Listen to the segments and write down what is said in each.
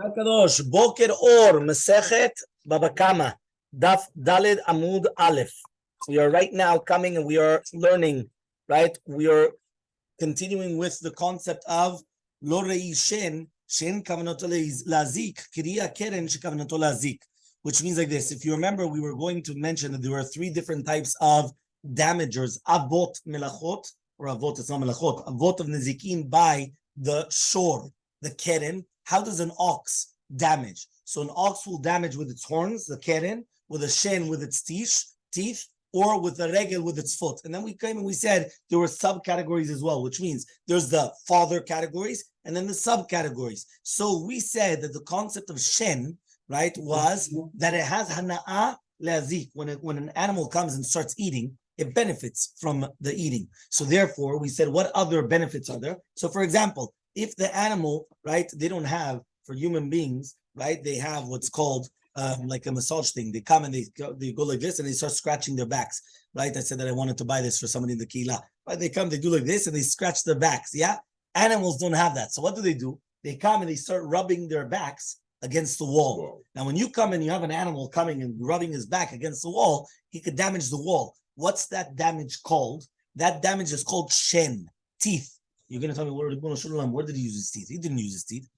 Kadosh, Boker Or, Masechet, Bava Kamma Daf Daled Amud Aleph. We are right now coming and we are learning, right? We are continuing with the concept of Lo Rei Shen Kavanato Lazik, Kriya Keren Shekavanato Lazik, which means like this. If you remember, we were going to mention that there are three different types of damagers: Avot Melachot, or Avot, it's not Melachot, Avot of Nezikin by the shore, the Keren. How does an ox damage? So an ox will damage with its horns, the keren, with a shen with its teeth, or with a regel with its foot. And then we came and we said there were subcategories as well, which means there's the father categories and then the subcategories. So we said that the concept of shen, right, was that it has hana'ah le'azik. When an animal comes and starts eating, it benefits from the eating. So therefore, we said, what other benefits are there? So for example, if the animal, right, they don't have, for human beings, right, they have what's called like a massage thing. They come and they go like this and they start scratching their backs, right? I said that I wanted to buy this for somebody in the Kila. Right? They come, they do like this and they scratch their backs, yeah? Animals don't have that. So what do? They come and they start rubbing their backs against the wall. Whoa. Now, when you come and you have an animal coming and rubbing his back against the wall, he could damage the wall. What's that damage called? That damage is called shen, teeth. You're going to tell me, where did he use his teeth? He didn't use his teeth.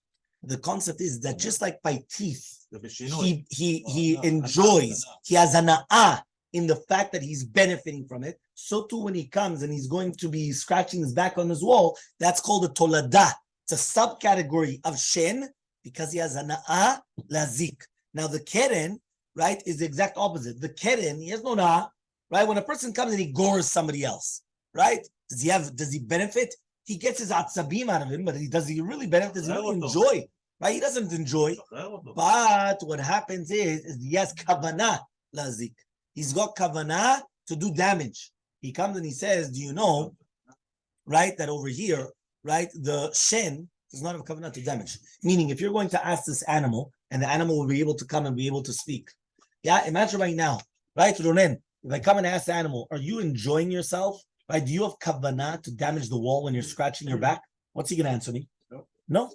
The concept is that just like by teeth, he enjoys, he has hana'ah in the fact that he's benefiting from it. So too when he comes and he's going to be scratching his back on his wall, that's called a tolada. It's a subcategory of shen because he has hana'ah lazik. Now the keren, right, is the exact opposite. The keren, he has no na, right? When a person comes and he gores somebody else, right? Does he benefit? He gets his atzabim out of him, but does he really benefit? Does he really enjoy? Right? He doesn't enjoy. But what happens is he has kavanah lazik. He's got kavanah to do damage. He comes and he says, do you know, right, that over here, right, the shen does not have kavanah to damage. Meaning, if you're going to ask this animal, and the animal will be able to come and be able to speak. Yeah, imagine right now, right, Ronen, if I come and ask the animal, are you enjoying yourself? Right? Do you have kavanah to damage the wall when you're scratching your back? What's he going to answer me? No.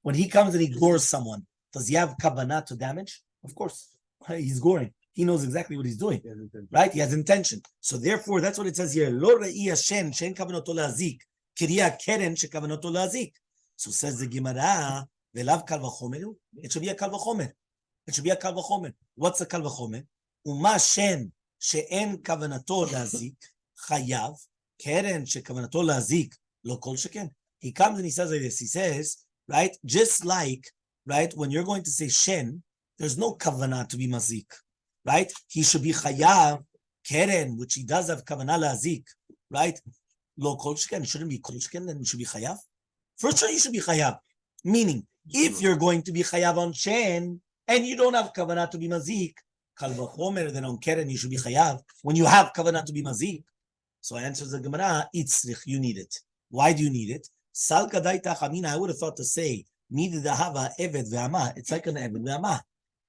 When he comes and he gores someone, does he have kavanah to damage? Of course. Right? He's goring. He knows exactly what he's doing. Right? He has intention. So therefore, that's what it says here. Lo re'i shen kavanoto lazik. Kriya keren shekavanoto lazik. So says the Gemara, velav kal v'chomer. It should be a kal v'chomer. It should be a kal v'chomer. What's a kal v'chomer? Uma shen she'en kavanato lazik. Chayav, keren shekavanato lazik, lo kol sheken. He comes and he says like this. He says, right, just like, right, when you're going to say shen, there's no kavanah to be mazik, right? He should be chayav, keren, which he does have kavanah lazik, right? Lo kol sheken, it shouldn't be kol sheken, then it should be chayav. For sure, you should be chayav. Meaning, if you're going to be chayav on shen, and you don't have kavanah to be mazik, kal v'chomer, then on keren you should be chayav. When you have kavanah to be mazik. So answers the Gemara, itzrich, you need it. Why do you need it? Sal kadaita chamina, I would have thought to say, nidid hava eved ve'ama. It's like an eved ve'ama,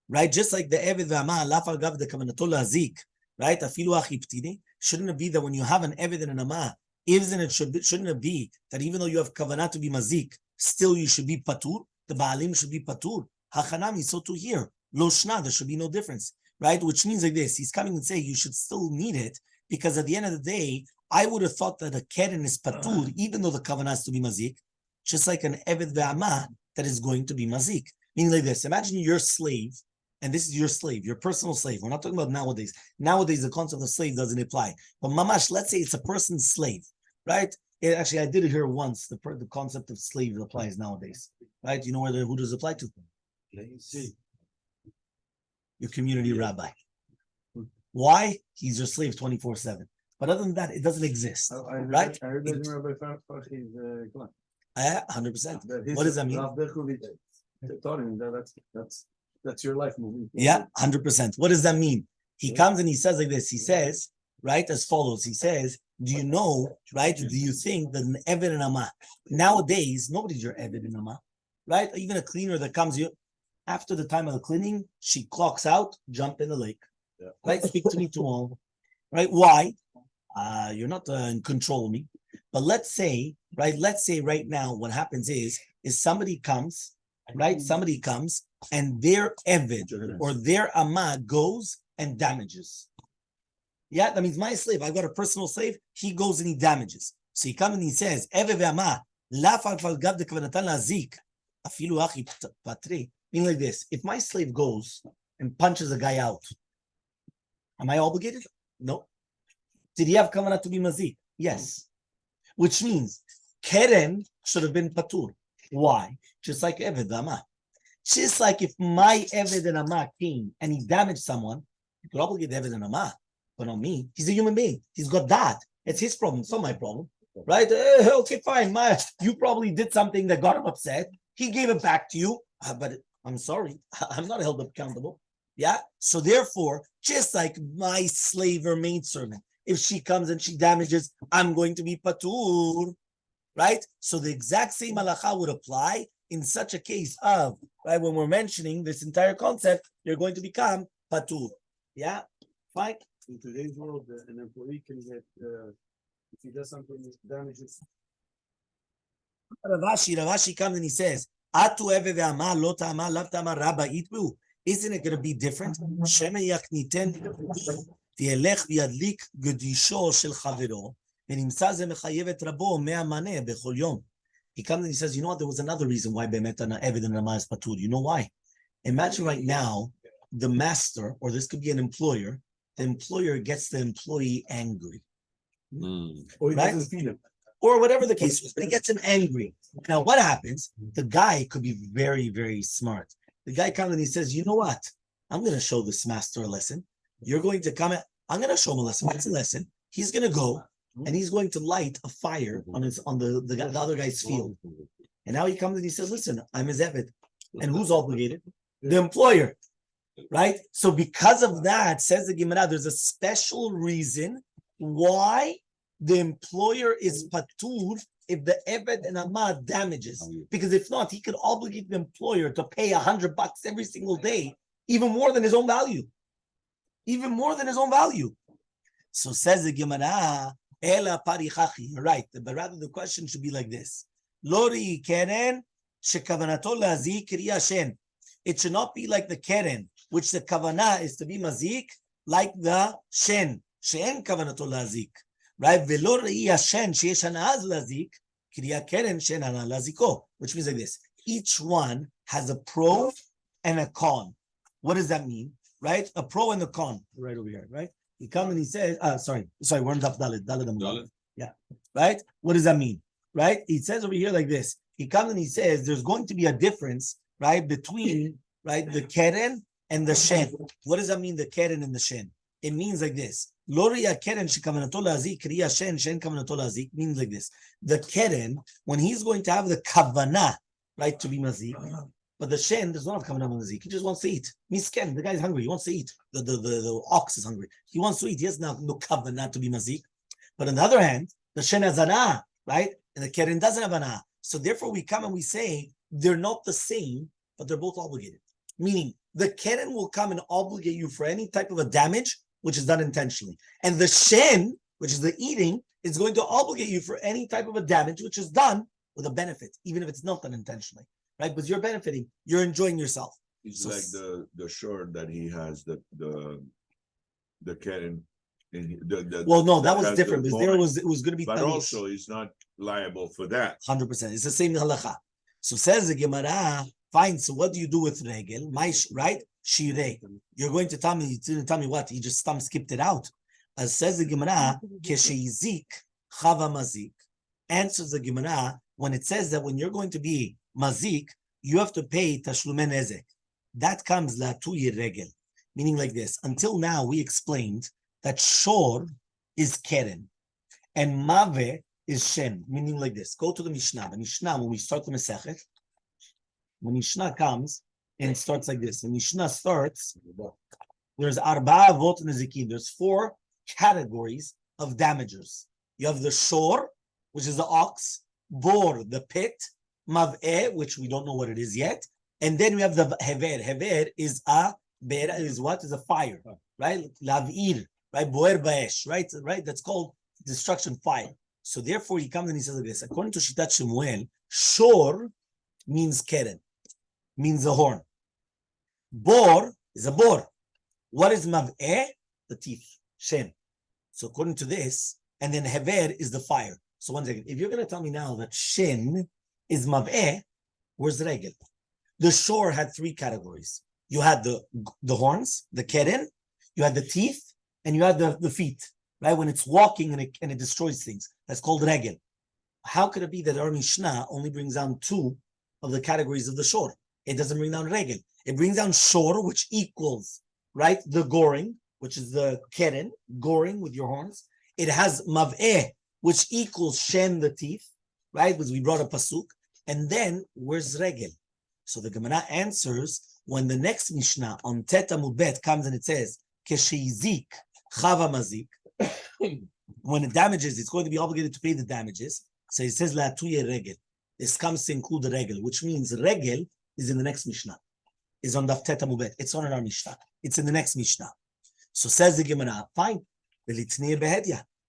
right? Just like the eved ve'ama, lafal gav de kavanato lazik, right? Afilu achiptini. Shouldn't it be that when you have an eved and an ama, shouldn't it be that even though you have kavanah to be mazik, still you should be patur? The baalim should be patur. Hachanami, so too here. Lo shna, there should be no difference, right? Which means like this, he's coming and saying you should still need it, because at the end of the day, I would have thought that a keren is patur, even though the kavanah has to be mazik, just like an eved ve'ama that is going to be mazik. Meaning like this, imagine you're a slave, and this is your slave, your personal slave. We're not talking about nowadays. Nowadays, the concept of slave doesn't apply. But mamash, let's say it's a person's slave, right? Actually, I did it here once. The concept of slave applies nowadays, right? You know who does it apply to? Your community rabbi. Why? He's your slave 24/7. But other than that, it doesn't exist. Right? I heard that Rabbi Farch is 100%. What does that mean? That's your life movie. Yeah, 100%. What does that mean? He comes and he says like this. He says, right, as follows. He says, do you know, right, do you think that an Eved and Ama, nowadays, nobody's your Eved and Ama, right? Even a cleaner that comes here, after the time of the cleaning, she clocks out, jump in the lake. Yeah. Right? Speak to me tomorrow. Right? Why? You're not in control of me. But let's say right now, what happens is somebody comes right? Somebody comes and their Eved or their Amma goes and damages. Yeah, that means my slave, I've got a personal slave, he goes and he damages. So he comes and he says, Eved ve'Ama, laf al gav de kavanatan lazik, afilu achi patri. Meaning like this, if my slave goes and punches a guy out, am I obligated? No. Did he have kavanah to be mazik? Yes. Which means Keren should have been patur. Why? Just like Eved Amma. Just like if my Eved and Amma came and he damaged someone, you could obligate Eved and Amma, but not me. He's a human being. He's got that. It's his problem. It's not my problem. Right? Okay, fine. You probably did something that got him upset. He gave it back to you, but I'm sorry. I'm not held accountable. Yeah? So therefore, just like my slave or maidservant, if she comes and she damages, I'm going to be patur, right? So the exact same halacha would apply in such a case of, right, when we're mentioning this entire concept, you're going to become patur. Yeah? Fine? In today's world, an employee can get, if he does something that damages. Ravashi comes and he says, Atu eve ve'ama lo ta'ama lav ta'ama rabba itbu. Isn't it going to be different? Sheme yakniten v'yelech v'yadlik gedisho shel chavero v'nimsa ze mechayev et rabo me'amane bechol yom. He comes and he says, you know what? There was another reason why be'emet Eved and Rama is patur. You know why? Imagine right now, the master, or this could be an employer, the employer gets the employee angry. Or he right? doesn't feel it. Or whatever the case is, but he gets him angry. Now, what happens? The guy could be very, very smart. The guy comes and he says, you know what? I'm going to show this master a lesson. You're going to come, I'm going to show him a lesson. What's a lesson? He's going to go and he's going to light a fire on the other guy's field. And now he comes and he says, listen, I'm his Eved. And who's obligated? The employer. Right? So because of that, says the Gemara, there's a special reason why the employer is patur if the Eved and Amma damages. Because if not, he could obligate the employer to pay $100 every single day, even more than his own value. Even more than his own value. So says the Gemara, Ela parichachi. You're right. But rather the question should be like this. Lori keren shekavanato lazik kriya shen. It should not be like the keren, which the kavanah is to be mazik, like the shen. Shen kavanato lazik. Right? Velo reiya shen sheyesh hanaz lazik, kriya keren shen hana laziko. Which means like this. Each one has a pro and a con. What does that mean? Right? A pro and a con. Right over here, right? He comes and he says, sorry, we're on Daf Dalet. Yeah. Right? What does that mean? Right? He says over here like this. He comes and he says there's going to be a difference, right, between, right, the keren and the shen. What does that mean, the keren and the shen? It means like this. Loria keren shekavanato lazik, kriya shen kavanato lazik, means like this. The keren, when he's going to have the kavanah, right, to be mazik, but the shen does not have kavanah mazik. He just wants to eat. Misken, the guy's hungry. He wants to eat. The ox is hungry. He wants to eat. He has no kavanah to be mazik. But on the other hand, the shen has anah, right? And the keren doesn't have anah. So therefore, we come and we say they're not the same, but they're both obligated. Meaning, the keren will come and obligate you for any type of a damage which is done intentionally, and the shen, which is the eating, is going to obligate you for any type of a damage which is done with a benefit, even if it's not done intentionally. Right, but you're benefiting, you're enjoying yourself. It's so, like the shirt that he has, the keren. Well, no, that was different because there it was going to be. But also, he's not liable for that. 100%. It's the same halacha. So says the Gemara. Fine. So what do you do with regel? Right? Shirei. You're going to tell me. You didn't tell me what? You just skipped it out. As says the Gemara, kesheyizik chava mazik. Answers the Gemara when it says that when you're going to be mazik, you have to pay tashlume nezek. That comes la tuyi regel, meaning like this. Until now, we explained that shor is keren and mave is shen, meaning like this. Go to the Mishnah. The Mishnah, when we start the Masechet, when Mishnah comes and starts like this. The Mishnah starts, there's arba'a avot nezikin. There's 4 categories of damagers. You have the shor, which is the ox, bor, the pit, mav'eh, which we don't know what it is yet, and then we have the hever. Hever is what? Is a fire, right? Lav'ir, right? Boer ba'esh, right? That's called destruction fire. So therefore, he comes and he says like this. According to Shitat Shemuel, shor means keren. means a horn. Bor is a bor. What is mav'eh? The teeth, shen. So according to this, and then hever is the fire. So one second, if you're going to tell me now that shen is mav'eh, where's the regel? The shore had three categories. You had the horns, the keren, you had the teeth, and you had the feet, right? When it's walking and it destroys things. That's called regel. How could it be that our Mishnah only brings down two of the categories of the shore? It doesn't bring down regel. It brings down shore, which equals, right, the goring, which is the keren, goring with your horns. It has mav'eh, which equals shen, the teeth, right? Because we brought a pasuk. And then where's regel? So the Gemara answers when the next Mishnah on Tet Amud Bet comes and it says Kesheizik Chava Mazik. When it damages, it's going to be obligated to pay the damages. So it says La Tuye Regel. This comes to include the regel, which means regel is in the next Mishnah. Is on Daf Tet Amud Bet. It's not in our Mishnah. It's in the next Mishnah. So says the Gemara, fine.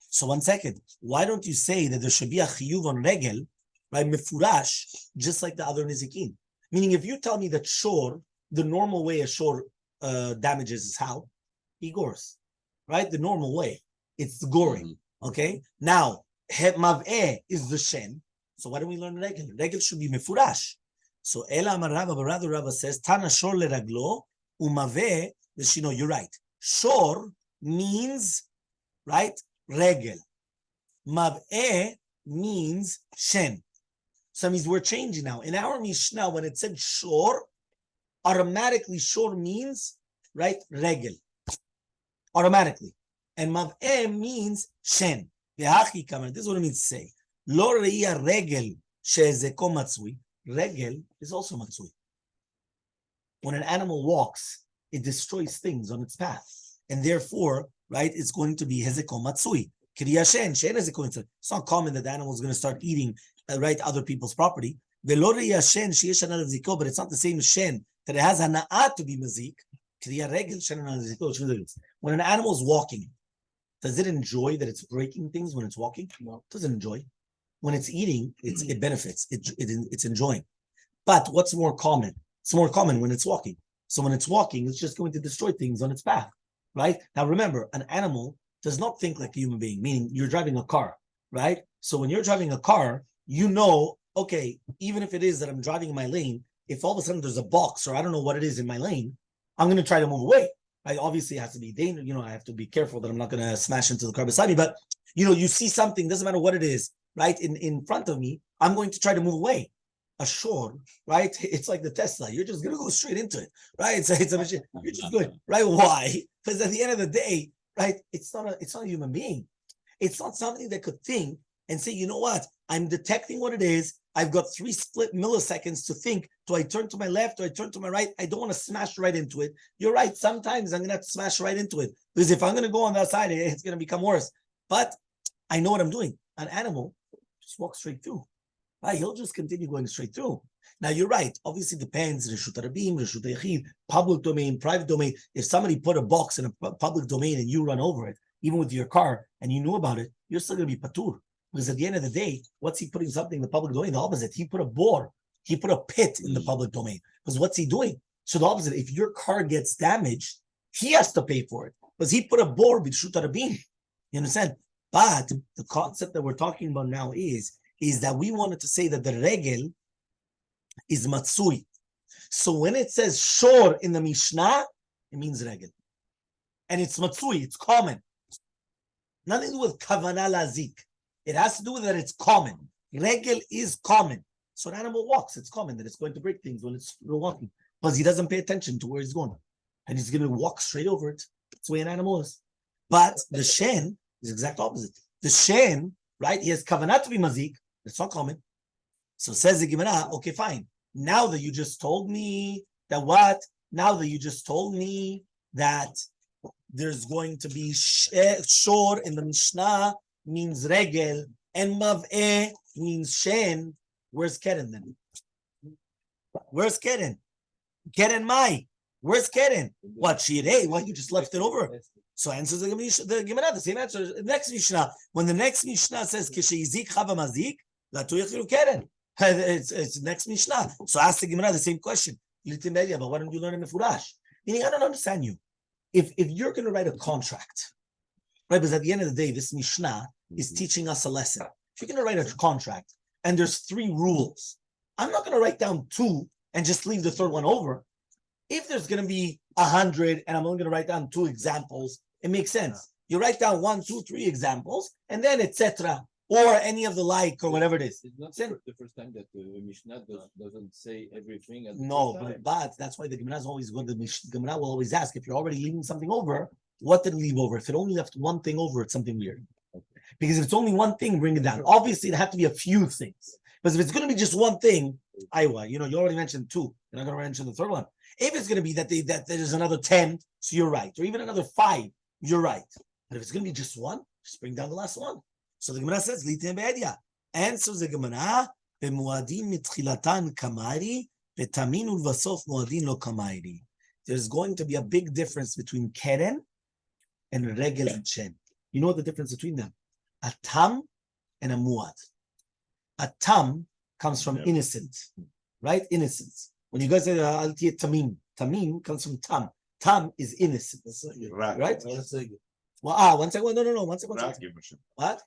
So one second. Why don't you say that there should be a chiyuv on regel, right? Mefurash, just like the other nizikin. Meaning, if you tell me that shor, the normal way a shor damages is how? He gores, right? The normal way. It's the goring, okay? Now, mav'eh is the shen. So why don't we learn regel? Regel should be mefurash. So Ela Amar Rava, but rather Rava says, Tana shor leraglo, umaveh, you're right. Shor means, right, regel. Mav'eh means shen. So that means we're changing now. In our Mishnah, when it said shor, automatically shor means, right, regel. Automatically. And mav'eh means shen. This is what it means to say. Lo re'ia regel she'ezeko matzui. Regel is also matzui. When an animal walks, it destroys things on its path. And therefore, right, it's going to be hezeko matzui. It's not common that the animal is going to start eating, right, other people's property. But it's not the same shen that it has hana'at to be mazik. When an animal is walking, does it enjoy that it's breaking things when it's walking? No, it doesn't enjoy. When it's eating, it benefits. It's enjoying. But what's more common? It's more common when it's walking. So when it's walking, it's just going to destroy things on its path, right? Now remember, an animal does not think like a human being, meaning you're driving a car, right? So when you're driving a car, you know, okay, even if it is that I'm driving in my lane, if all of a sudden there's a box or I don't know what it is in my lane, I'm going to try to move away. Right? Obviously, it has to be dangerous. You know, I have to be careful that I'm not going to smash into the car beside me. But, you know, you see something, doesn't matter what it is, right, in front of me, I'm going to try to move away. A shore, right? It's like the Tesla. You're just going to go straight into it, right? It's a machine. You're just going, right? Why? Because at the end of the day, right, it's not a human being. It's not something that could think and say, you know what? I'm detecting what it is. I've got 3 split milliseconds to think. Do I turn to my left? Do I turn to my right? I don't want to smash right into it. You're right. Sometimes I'm going to have to smash right into it. Because if I'm going to go on that side, it's going to become worse. But I know what I'm doing. An animal just walks straight through. Right? He'll just continue going straight through. Now, you're right. Obviously, it depends. Reshut Rabim, Reshut Yechid, public domain, private domain. If somebody put a box in a public domain and you run over it, even with your car, and you knew about it, you're still going to be patur. Because at the end of the day, what's he putting something in the public domain? The opposite. He put a bore. He put a pit in the public domain. Because what's he doing? So the opposite. If your car gets damaged, he has to pay for it. Because he put a bore with Reshut Rabim. You understand? But the concept that we're talking about now is that we wanted to say that the regel is matsui. So when it says shor in the Mishnah, it means regel. And it's matsui, it's common. Nothing to do with kavanah lazik. It has to do with that it's common. Regel is common. So an animal walks, it's common that it's going to break things when it's walking. Because he doesn't pay attention to where he's going. And he's going to walk straight over it. That's the way an animal is. But the shen is the exact opposite. The shen, right, he has kavanah to be mazik. It's not common. So says the Gemara, okay, fine. Now that you just told me that what? Now that you just told me that there's going to be shor in the Mishnah means regel and mav'eh means shen. Where's Keren then? Where's Keren? Keren mai. Where's Keren? What, shirei? What, you just left it over? So answers the Gemara, the same answer. The next Mishnah. When the next Mishnah says, Kesheizik chava mazik, it's next Mishnah. So ask the Gemara the same question. But why don't you learn in Mefurash? Meaning, I don't understand you. If you're going to write a contract, right? Because at the end of the day, this Mishnah is teaching us a lesson. If you're going to write a contract and there's 3 rules, I'm not going to write down 2 and just leave the third one over. If there's going to be 100 and I'm only going to write down 2 examples, it makes sense. You write down 1, 2, 3 examples, and then etc. or any of the like or whatever it is. It's not the first time that the Mishnah doesn't say everything. But that's why the Gemara is always good. The Gemara will always ask, if you're already leaving something over, what did it leave over? If it only left one thing over, it's something weird. Because if it's only one thing, bring it down. Obviously, it have to be a few things. But if it's going to be just one thing, you already mentioned 2. You're not going to mention the third one. If it's going to be that there's another 10, so you're right. Or even another 5, you're right. But if it's going to be just 1, just bring down the last one. So the Gemara says, Litem be'edia. Answers the Gemara, Be'muadim mitchilatan kamari, be'tamin ulvasof muadin lo kamari. There's going to be a big difference between keren and regel and shen. You know what the difference between them? A tam and a muad. A tam comes from innocent, right? Innocence. When you guys say tamim, tamim comes from tam. Tam is innocent, right? Well, 1 second. No. 1 second. What?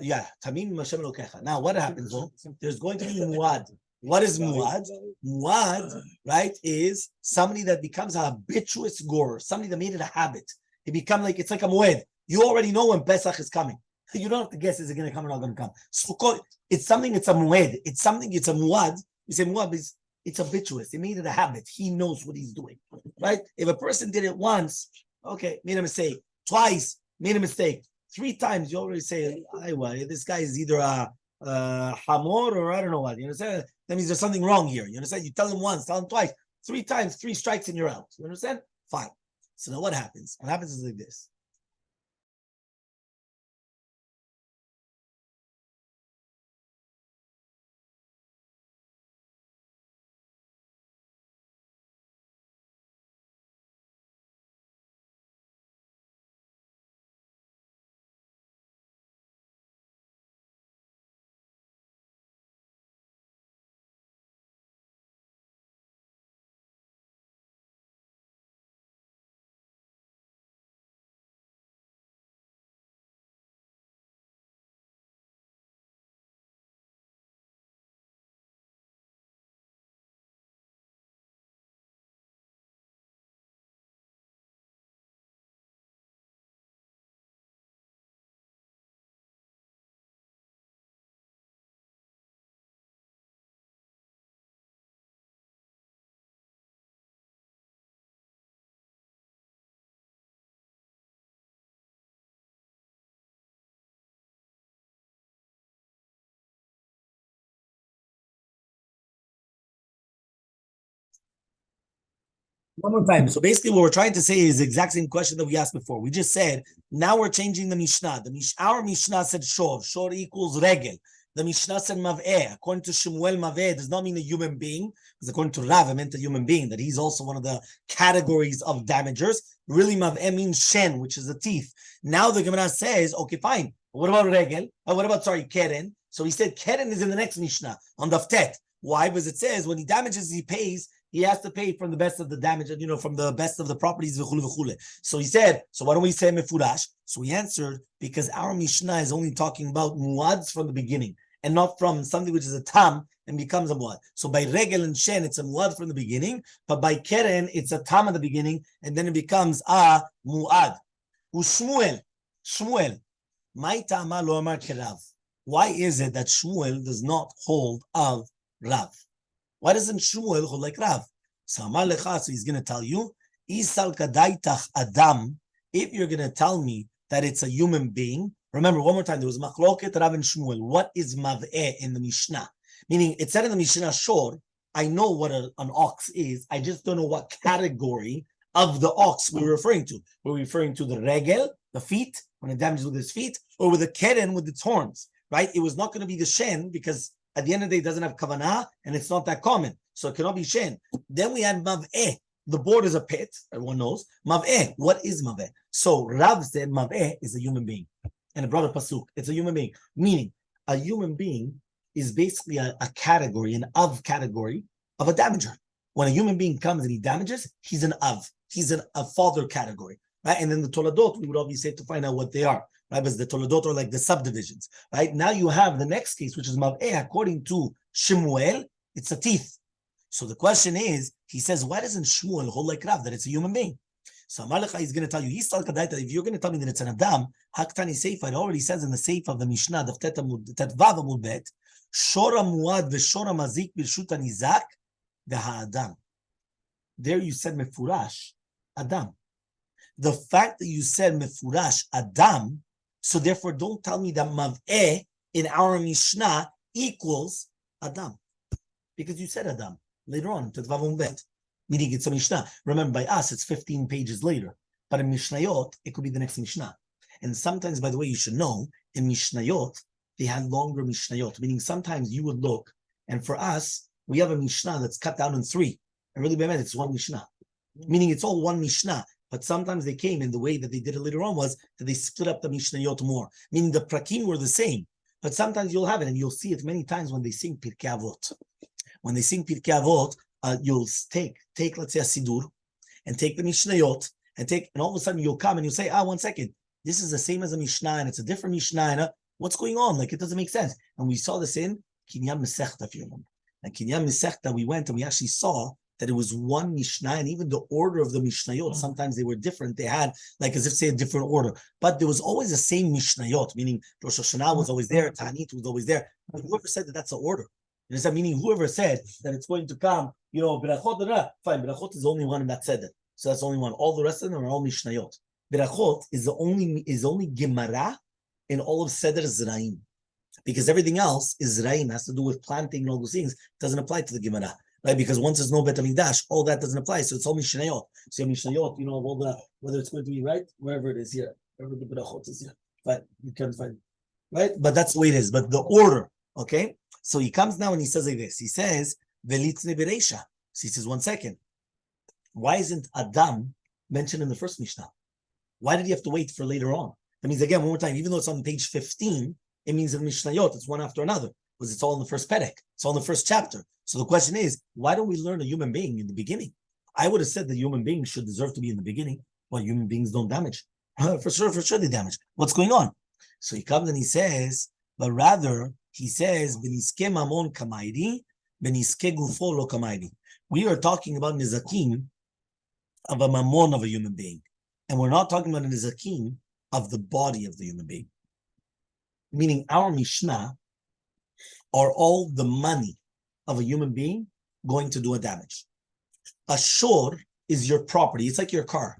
Yeah, tamim Hashem Elokecha. Now, what happens? There's going to be muad. What is muad? Muad, right, is somebody that becomes a habituous gorer, somebody that made it a habit. It's like a mued. You already know when Pesach is coming. You don't have to guess, is it going to come or not going to come. Sukkot, it's a mued. It's a muad. We say muad is, it's habituous. He made it a habit. He knows what he's doing, right? If a person did it once, okay, made a mistake. Twice, made a mistake. 3 times, you already say, this guy is either a hamor or I don't know what. You understand? That means there's something wrong here. You understand? You tell him once, tell him twice, 3 times, 3 strikes and you're out. You understand? Fine. So now what happens? What happens is like this. One more time. So basically what we're trying to say is the exact same question that we asked before. We just said, now we're changing the Mishnah. Our Mishnah said shor. Shor equals regel. The Mishnah said mav'eh. According to Shmuel, mav'eh does not mean a human being, because according to Rav, it meant a human being, that he's also one of the categories of damagers. Really, mav'eh means shen, which is the teeth. Now the Gemara says, okay, fine. What about regel? What about, keren? So he said keren is in the next Mishnah, on Daf Tet. Why? Because it says when he damages, he pays. He has to pay from the best of the damage, from the best of the properties. So he said, so why don't we say mefurash? So he answered, because our Mishnah is only talking about muads from the beginning, and not from something which is a tam and becomes a muad. So by regel and shen, it's a muad from the beginning, but by keren, it's a tam at the beginning, and then it becomes a muad. Shmuel, my tama lo amar kerav. Why is it that Shmuel does not hold of Rav? Why doesn't Shmuel hold like Rav? So he's going to tell you, Isal kadaitach Adam, if you're going to tell me that it's a human being, remember one more time, there was machloket Rav and Shmuel. What is mav'eh in the Mishnah? Meaning, it said in the Mishnah, shor, I know what an ox is, I just don't know what category of the ox we're referring to. We're referring to the regel, the feet, when it damages with his feet, or with the keren with its horns, right? It was not going to be the shen, because at the end of the day, it doesn't have kavanah, and it's not that common. So it cannot be shen. Then we had mav'eh. The board is a pit. Everyone knows. Mav'eh. What is mav'eh? So Rav said mav'eh is a human being. And it brought a pasuk. It's a human being. Meaning, a human being is basically a category, an of category of a damager. When a human being comes and he damages, he's an av. He's a father category, right? And then the toladot, we would obviously have to find out what they are, right? Because the toladot are like the subdivisions, right? Now you have the next case, which is mav'eh. According to Shemuel, it's a teeth. So the question is, he says, why doesn't Shmuel hold like Rav, that it's a human being? So Amalekha is going to tell you, if you're going to tell me that it's an Adam, Haktani Seifa, it already says in the Seifa of the Mishnah, the Tet Vav Amud Bet, Shora Muad v'Shora Mazik b'Rshut Nizak v'Ha'adam. There you said Mefurash, Adam. The fact that you said Mefurash, Adam, so therefore don't tell me that Mav'eh in our Mishnah equals Adam. Because you said Adam later on, Tet Vav Amud Bet. Meaning it's a Mishnah. Remember, by us, it's 15 pages later. But in Mishnayot, it could be the next Mishnah. And sometimes, by the way, you should know, in Mishnayot, they had longer Mishnayot. Meaning sometimes you would look, and for us, we have a Mishnah that's cut down in 3. And really, it's one Mishnah. Meaning it's all one Mishnah. But sometimes they came, and the way that they did it later on was that they split up the Mishnayot more. Meaning the Prakim were the same. But sometimes you'll have it, and you'll see it many times when they sing Pirkei Avot. When they sing Pirkei Avot, you'll take, let's say, a Sidur, and take the Mishnayot, and all of a sudden you'll come and you'll say, 1 second, this is the same as a Mishnah, and it's a different Mishnah, and what's going on? Like, it doesn't make sense. And we saw this in Kinyan Masechta, if you remember. And Kinyan Masechta, we went and we actually saw that it was one Mishnah, and even the order of the Mishnayot, sometimes they were different. They had, like, as if say, a different order. But there was always the same Mishnayot, meaning Rosh Hashanah was always there, Ta'anit was always there. But whoever said that that's the order? Is that meaning whoever said that it's going to come, Berachot, fine, Berachot is the only one in that said it. So that's the only one. All the rest of them are all Mishnayot. Berachot is only Gemara in all of Seder Zraim. Because everything else is Zraim, has to do with planting and all those things, doesn't apply to the Gemara. Right? Because once there's no Bet HaMikdash, all that doesn't apply. So it's all Mishnayot. So Mishnayot, of all the, whether it's going to be right, wherever it is here, wherever the Berachot is here. But you can't find it. Right? But that's the way it is. But the order, okay? So he comes now and he says like this. He says, Velitzne Bereisha. So he says, 1 second. Why isn't Adam mentioned in the first Mishnah? Why did you have to wait for later on? That means, again, one more time, even though it's on page 15, it means in Mishnayot, it's one after another, because it's all in the first Perek. It's all in the first chapter. So the question is, why don't we learn a human being in the beginning? I would have said that human beings should deserve to be in the beginning. Well, human beings don't damage. For sure they damage. What's going on? So he comes and he says, but rather, he says, "Beniske mamon kamairi, beniske gufo lo kamairi." We are talking about nizakim of a mamon of a human being, and we're not talking about a nizakim of the body of the human being. Meaning, our Mishnah are all the money of a human being going to do a damage. A shor is your property. It's like your car.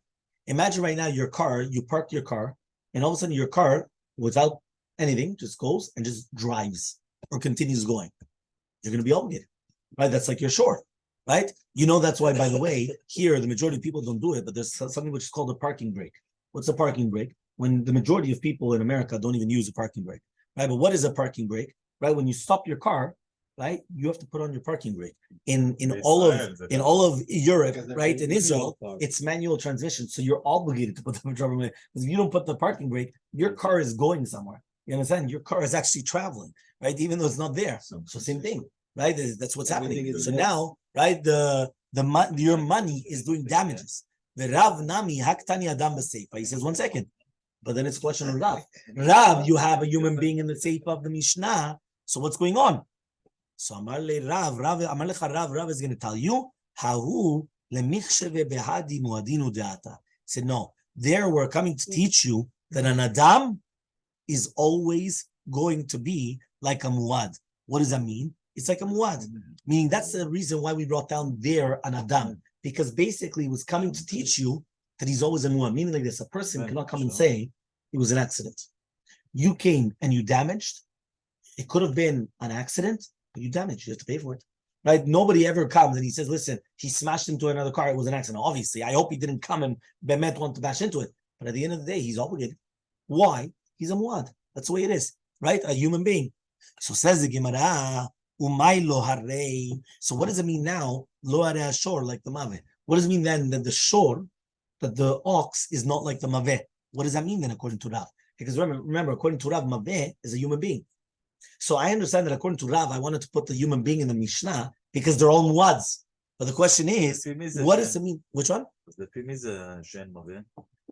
Imagine right now your car. You park your car, and all of a sudden your car, without anything, just goes and just drives or continues going. You're going to be obligated, right? That's like your shore, right? That's why, by the way, here, the majority of people don't do it, but there's something which is called a parking brake. What's a parking brake? When the majority of people in America don't even use a parking brake, right? But what is a parking brake, right? When you stop your car, right, you have to put on your parking brake. In all of Europe, right, in Israel, it's manual transmission, so you're obligated to put the driver brake. Because if you don't put the parking brake, your car is going somewhere. You understand? Your car is actually traveling, right? Even though it's not there. So same thing, right? That's what's happening. So now, right, your money is doing damages. The Rav Nami Haktani Adam Baseifa. He says, 1 second. But then it's a question of Rav. Rav, you have a human being in the Seifa of the Mishnah. So what's going on? So Amarle Rav is going to tell you how said, no, there we're coming to teach you that an Adam is always going to be like a muad. What does that mean? It's like a muad. Meaning that's the reason why we brought down there an Adam. Because basically it was coming to teach you that he's always a muad. Meaning like this, a person cannot come and say it was an accident. You came and you damaged. It could have been an accident, but you damaged. You have to pay for it. Right? Nobody ever comes and he says, listen, he smashed into another car. It was an accident. Obviously, I hope he didn't come and Bemet want to bash into it. But at the end of the day, he's obligated. Why? He's a muad. That's the way it is, right? A human being. So says the Gemara, umay lo harei. So what does it mean now? Lo harei ashor, like the maveh. What does it mean then that the shor, that the ox is not like the maveh? What does that mean then according to Rav? Because remember, according to Rav, maveh is a human being. So I understand that according to Rav, I wanted to put the human being in the Mishnah because they're all muads. But the question is, what does it mean? Which one?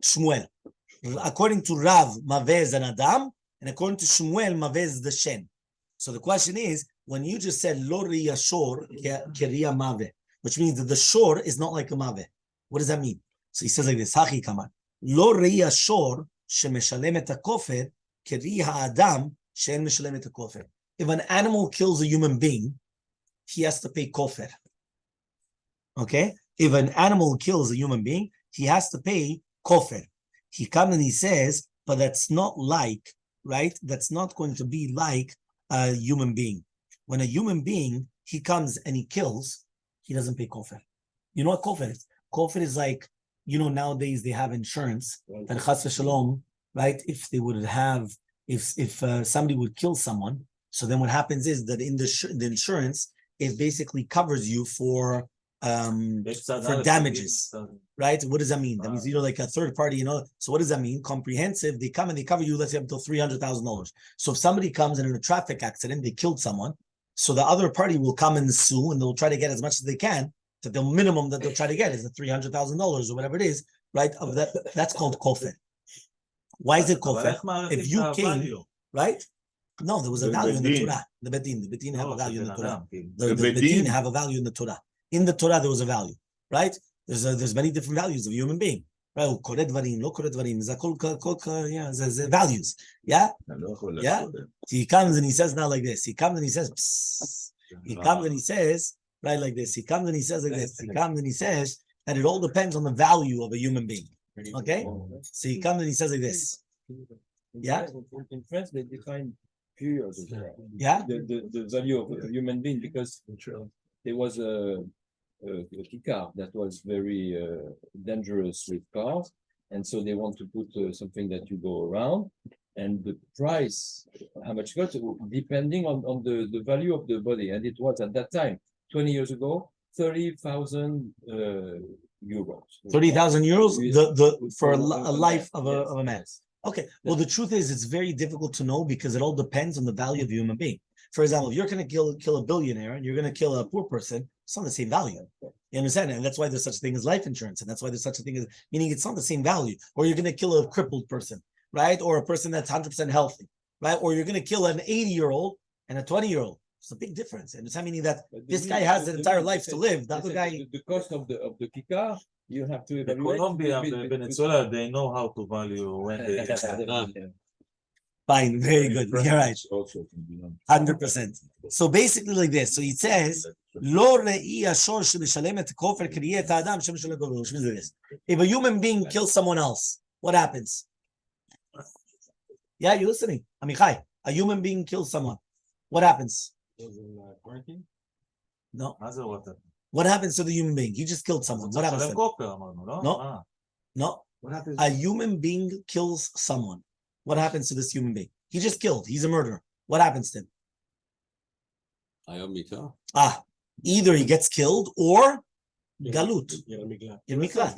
Shmuel. According to Rav, Maveh is an Adam, and according to Shmuel, Maveh is the Shen. So the question is, when you just said Lo Riya Shor Keria Maveh, which means that the shor is not like a Maveh. What does that mean? So he says like this, Hachi Kaman. Lo Riya Shor Shemeshalem et HaKofer Keria Adam Shen Meshalem et HaKofer. If an animal kills a human being, he has to pay kofer. Okay? If an animal kills a human being, he has to pay kofer. He comes and he says, but that's not like, right? That's not going to be like a human being. When a human being, he comes and he kills, he doesn't pay kofer. You know what kofer is? Kofer is like, nowadays they have insurance, and chas v'shalom, right? If they would have, if somebody would kill someone, so then what happens is that in the insurance, it basically covers you for damages, right? What does that mean? That means like a third party, So what does that mean? Comprehensive. They come and they cover you, let's say, up until $300,000. So if somebody comes and in a traffic accident, they killed someone, so the other party will come and sue, and they'll try to get as much as they can. That the minimum that they'll try to get is the $300,000 or whatever it is, right? Of that, that's called kofer. Why is it kofer? If you came, right? No, there was a value in the Torah. The Betin have a value in the Torah. The Betin have a value in the Torah. In the Torah, there was a value, right? There's many different values of a human being, right? Values, yeah. He comes and he says now like this. He comes and he says, psst. He comes and he says, right, like this. He comes and he says like this. He comes and he says that it all depends on the value of a human being. Okay, so he comes and he says like this. Yeah. In France, they define periods. Yeah. The value of a human being, because there was a car that was very dangerous with cars, and so they want to put something that you go around, and the price, how much it cost, depending on the value of the body, and it was at that time, 20 years ago, 30,000 euros. 30,000 euros for a life of a man. Okay. Well, the truth is, it's very difficult to know because it all depends on the value of a human being. For example, if you're going to kill a billionaire and you're going to kill a poor person, it's not the same value. You understand? And that's why there's such a thing as life insurance, and that's why there's such a thing as, meaning it's not the same value. Or you're going to kill a crippled person, right? Or a person that's 100% healthy, right? Or you're going to kill an 80-year-old and a 20-year-old. It's a big difference. And it's meaning that this guy has an entire life to live. The other guy, the cost of the kikar, you have to evaluate. Colombia and Venezuela, they know how to value when they. Fine, very good. You're right. 100%. So basically like this. So he says, "Lo re'i ashor shemishalem et kofer kriyet adam shemishalem kofer." Which means this: if a human being kills someone else, what happens? Yeah, you're listening. Amichai, a human being kills someone. What happens? No. What happens to the human being? He just killed someone. What happens to him? No. No. What happens? A human being kills someone. What happens to this human being? He just killed. He's a murderer. What happens to him? Either he gets killed or galut. Miklat.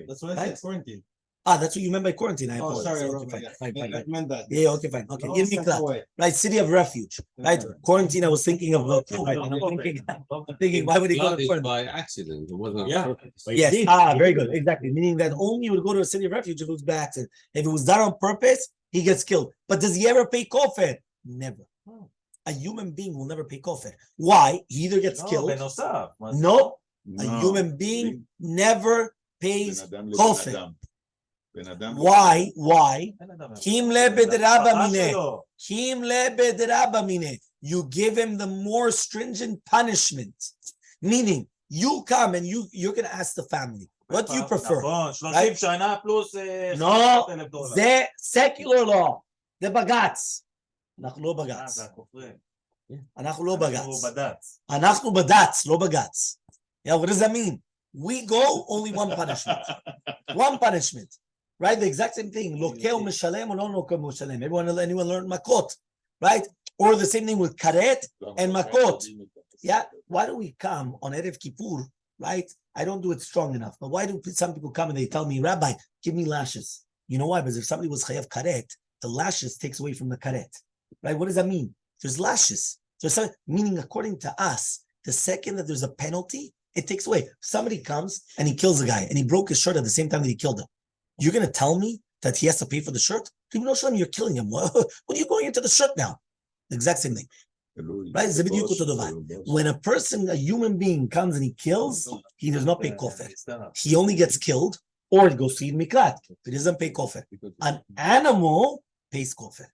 That's what I said, quarantine. That's what you meant by quarantine. I apologize. Sorry, okay, fine. I meant that. Yeah, okay, fine. Okay, miklat. Right, city of refuge. Right, quarantine. I was thinking of. I'm thinking, why would he go to quarantine? By accident. It wasn't. Yeah. Yes. Very good. Exactly. Meaning that only would go to a city of refuge if it was by accident. If it was done on purpose, he gets killed. But does he ever pay kofer? Never. A human being will never pay kofer. Why? He either gets killed. No. A human being never pays kofer. Why? Kim le bedraba mine. You give him the more stringent punishment. Meaning, you come and you're going to ask the family, what do you prefer? Right? No, זה secular law. זה בג"ץ. אנחנו לא בג"ץ. אנחנו בד"ץ, לא בג"ץ. Yeah, what does that mean? We go only one punishment. One punishment. Right? The exact same thing. Lokel mishalem or no lokel mishalem. Anyone learn makot? Right? Or the same thing with karet and makot. Yeah. Why do we come on Erev Kippur? Right? I don't do it strong enough. But why do some people come and they tell me, Rabbi, give me lashes? You know why? Because if somebody was chayav karet, the lashes takes away from the karet. Right? What does that mean? There's lashes. Meaning, according to us, the second that there's a penalty, It takes away. Somebody comes and he kills a guy and he broke his shirt at the same time that he killed him. You're going to tell me that he has to pay for the shirt? Even though you're killing him. What are you going into the shirt now? The exact same thing. Right? When a person, a human being comes and he kills, he does not pay kofar. He only gets killed or it goes to Eid Miklat. He doesn't pay kofar. An animal pays kofar.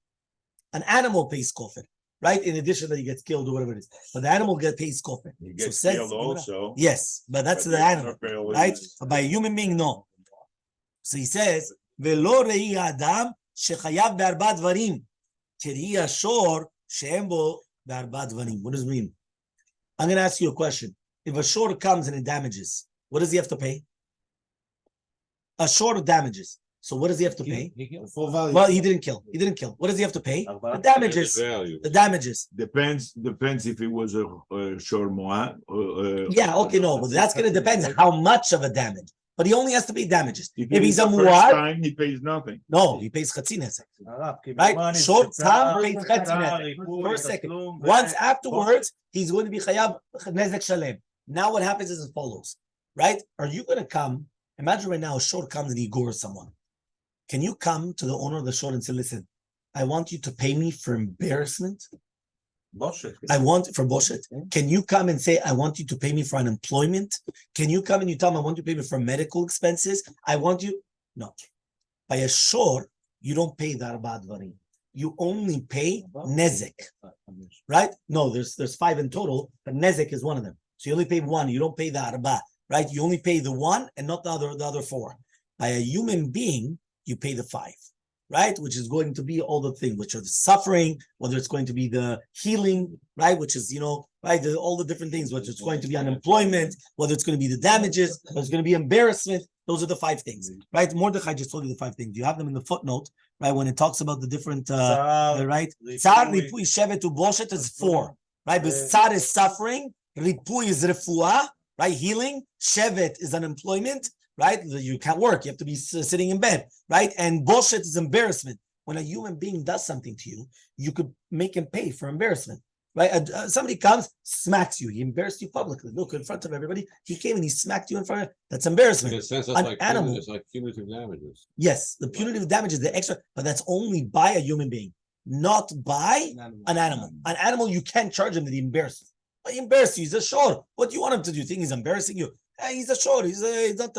An animal pays kofar. Right? In addition that he gets killed or whatever it is. But the animal pays kofar. He gets killed also. Yes, but that's the animal. Right? But by a human being, no. So he says, ולא ראי האדם שחייב בארבע דברים, כראי השור שאין בו בארבע דברים. What does it mean? I'm going to ask you a question. If a shore comes and it damages, what does he have to pay? A shore damages. So what does he have to pay? Well, he didn't kill. He didn't kill. What does he have to pay? The damages. The damages. Depends if it was a shor moat. Yeah, okay, no, but that's going to depend how much of a damage. But he only has to pay damages. If he's a muad, muad, he pays nothing. No, he pays chatzi nezek. Right? Short time pays chatzi nezek. For a second. Once afterwards, he's going to be chayav nezek shalem. Now what happens is as follows. Right? Are you going to come? Imagine right now a short comes and he gores someone. Can you come to the owner of the short and say, listen, I want you to pay me for embarrassment? I want for bullshit. Can you come and say, I want you to pay me for unemployment? Can you come and you tell me, I want you to pay me for medical expenses? I want you. No. By a shor, you don't pay the arba dvarim. You only pay nezek. Right? No, there's five in total, but nezek is one of them. So you only pay one. You don't pay the arba. Right? You only pay the one and not the other four. By a human being, you pay the five. Right, which is going to be all the things, which are the suffering, whether it's going to be the healing, right, which is, right, all the different things, whether it's going to be unemployment, whether it's going to be the damages, whether it's going to be embarrassment. Those are the five things, right? Mordechai just told you the five things. You have them in the footnote, right, when it talks about the different, right? Tsar, ripui, shevet, uboshet is four, right? But tsar is suffering, ripui is refuah, right, healing, shevet is unemployment, right? You can't work. You have to be sitting in bed, right? And bullshit is embarrassment. When a human being does something to you, you could make him pay for embarrassment, right? Somebody comes, smacks you. He embarrassed you publicly. Look, in front of everybody. He came and he smacked you in front of. That's embarrassment. In a sense, that's An like animal. It's like punitive damages. Yes, the punitive damage is the extra, but that's only by a human being, not by an animal. An animal, you can't charge him that he embarrassed you. He embarrassed you. He's a shore. What do you want him to do? You think he's embarrassing you? He's a short. He's not